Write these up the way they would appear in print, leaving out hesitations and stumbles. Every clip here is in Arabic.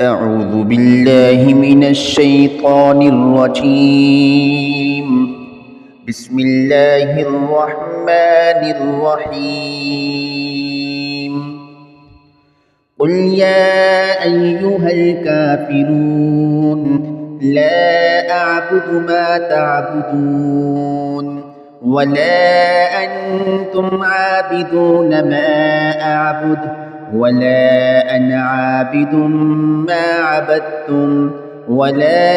أعوذ بالله من الشيطان الرجيم. بسم الله الرحمن الرحيم. قل يا أيها الكافرون لا أعبد ما تعبدون ولا أنتم عابدون ما أعبد ولا أنا عابد ما عبدتم ولا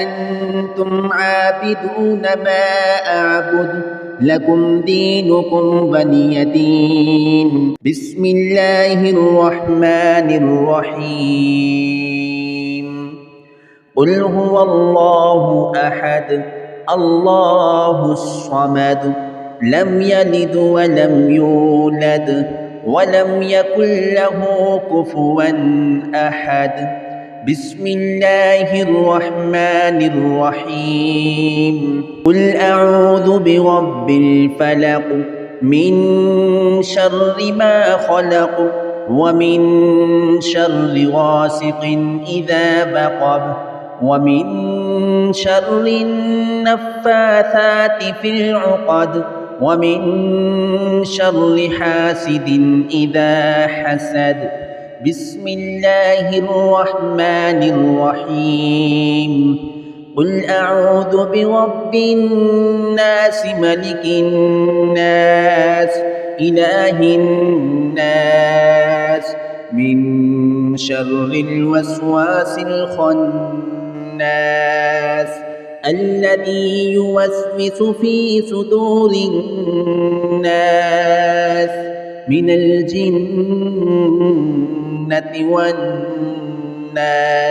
أنتم عابدون ما أعبد لكم دينكم ولي دين. بسم الله الرحمن الرحيم. قل هو الله أحد الله الصمد لم يلد ولم يولد ولم يكن له كفوا أحد. بسم الله الرحمن الرحيم. قل أعوذ برب الفلق من شر ما خلق ومن شر غاسق إذا وقب ومن شر النفاثات في العقد ومن شر حاسد إذا حسد. بسم الله الرحمن الرحيم. قل أعوذ برب الناس ملك الناس إله الناس من شر الوسواس الخناس الذي يوسوس في صدور الناس من الجنة والناس.